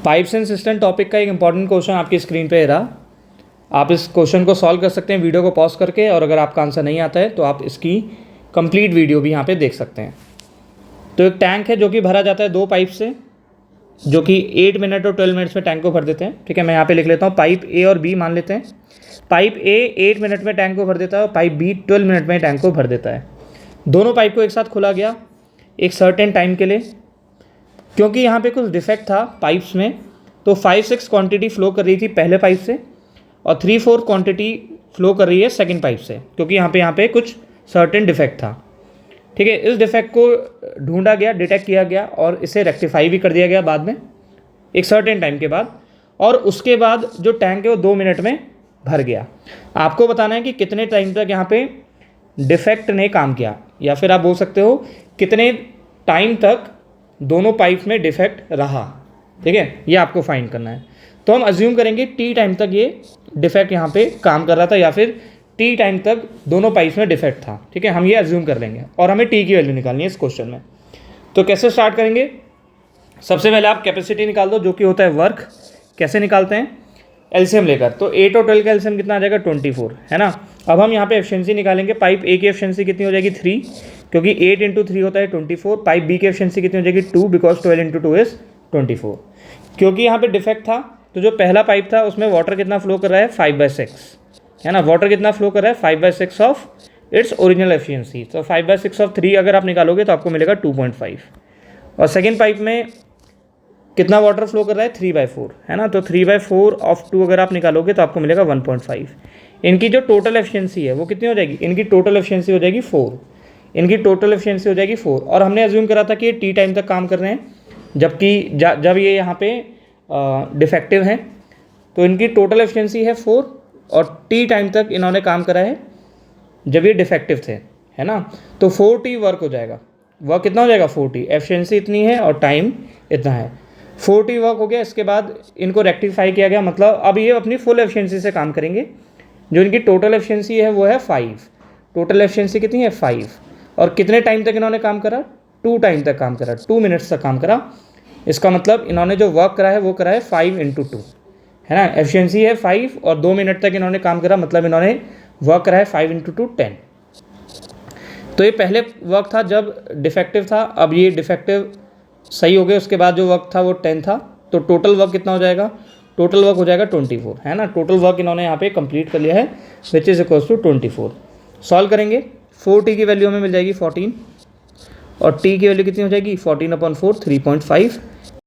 Pipes and system topic का एक important question आपकी स्क्रीन पे रहा। आप इस क्वेश्चन को सॉल्व कर सकते हैं वीडियो को पॉज करके, और अगर आपका आंसर नहीं आता है तो आप इसकी कंप्लीट वीडियो भी यहाँ पे देख सकते हैं। तो एक टैंक है जो कि भरा जाता है दो पाइप से, जो कि 8 मिनट और 12 मिनट्स में टैंक को भर देते हैं। ठीक है, मैं यहाँ पे लिख लेता हूँ पाइप ए और बी मान लेते हैं। पाइप ए 8 मिनट में टैंक को भर देता है और पाइप बी 12 मिनट में टैंक को भर देता है। दोनों पाइप को एक साथ खोला गया एक सर्टेन टाइम के लिए। क्योंकि यहाँ पे कुछ डिफेक्ट था पाइप्स में, तो 5-6 क्वांटिटी फ्लो कर रही थी पहले पाइप से और 3-4 क्वांटिटी फ्लो कर रही है सेकंड पाइप से, क्योंकि यहाँ पे कुछ सर्टेन डिफेक्ट था। ठीक है, इस डिफेक्ट को ढूंढा गया, डिटेक्ट किया गया और इसे रेक्टिफाई भी कर दिया गया बाद में एक सर्टेन टाइम के बाद, और उसके बाद जो टैंक है वो 2 मिनट में भर गया। आपको बताना है कि कितने टाइम तक यहाँ पे डिफेक्ट ने काम किया, या फिर आप बोल सकते हो कितने टाइम तक दोनों पाइप में डिफेक्ट रहा। ठीक है, ये आपको फाइंड करना है। तो हम अज्यूम करेंगे टी टाइम तक ये डिफेक्ट यहाँ पे काम कर रहा था, या फिर टी टाइम तक दोनों पाइप्स में डिफेक्ट था। ठीक है, हम ये अज्यूम कर लेंगे और हमें टी की वैल्यू निकालनी है इस क्वेश्चन में। तो कैसे स्टार्ट करेंगे? सबसे पहले आप कैपेसिटी निकाल दो, जो कि होता है वर्क। कैसे निकालते हैं? एलसीएम लेकर। तो 8 और 12 का एलसीएम कितना आ जाएगा? 24, है ना। अब हम यहाँ पे एफिशिएंसी निकालेंगे। पाइप ए की एफिशिएंसी कितनी हो जाएगी? 3, क्योंकि 8 × 3 होता है 24। पाइप बी की एफिशिएंसी कितनी हो जाएगी? 2, बिकॉज 12 × 2 इज 24। क्योंकि यहाँ पे डिफेक्ट था, तो जो पहला पाइप था उसमें वाटर कितना फ्लो कर रहा है? 5/6, है ना। वाटर कितना फ्लो कर रहा है? 5/6 ऑफ इट्स ओरिजिनल एफिशिएंसी। तो 5/6 ऑफ 3 अगर आप निकालोगे तो आपको मिलेगा 2.5। और सेकेंड पाइप में कितना वाटर फ्लो कर रहा है? 3/4, है ना। तो 3/4 ऑफ 2 अगर आप निकालोगे तो आपको मिलेगा 1.5। इनकी जो टोटल एफिशिएंसी है वो कितनी हो जाएगी? इनकी टोटल एफिशिएंसी हो जाएगी 4। इनकी टोटल एफिशिएंसी हो जाएगी 4। और हमने अज्यूम करा था कि ये टी टाइम तक काम कर रहे हैं, जबकि जब ये यहाँ पे डिफेक्टिव हैं, तो इनकी टोटल एफिशिएंसी है 4 और टी टाइम तक इन्होंने काम करा है जब ये डिफेक्टिव थे, है ना। तो 4T वर्क हो जाएगा। वर्क कितना हो जाएगा? 4T। एफिशिएंसी इतनी है और टाइम इतना है। 4T वर्क हो गया। इसके बाद इनको रेक्टिफाई किया गया, मतलब अब ये अपनी फुल एफिशिएंसी से काम करेंगे। जो इनकी टोटल एफिशिएंसी है वो है 5। टोटल एफिशिएंसी कितनी है? 5। और कितने टाइम तक इन्होंने काम करा? 2 टाइम तक काम करा, 2 मिनट्स तक काम करा। इसका मतलब इन्होंने जो वर्क करा है वो करा है 5 × 2, है ना। एफिशिएंसी है 5 और 2 मिनट तक इन्होंने काम करा, मतलब इन्होंने वर्क करा है 5 × 2 10। तो ये पहले वर्क था जब डिफेक्टिव था। अब ये डिफेक्टिव सही हो गए, उसके बाद जो वर्क था वो 10 था। तो टोटल वर्क कितना हो जाएगा? टोटल वर्क हो जाएगा 24, है ना। टोटल वर्क इन्होंने यहाँ पे कंप्लीट कर लिया है, which is equals to 24। Solve करेंगे। 4T की वैल्यू हमें मिल जाएगी 14 और T की वैल्यू कितनी हो जाएगी? 14/4, 3.5।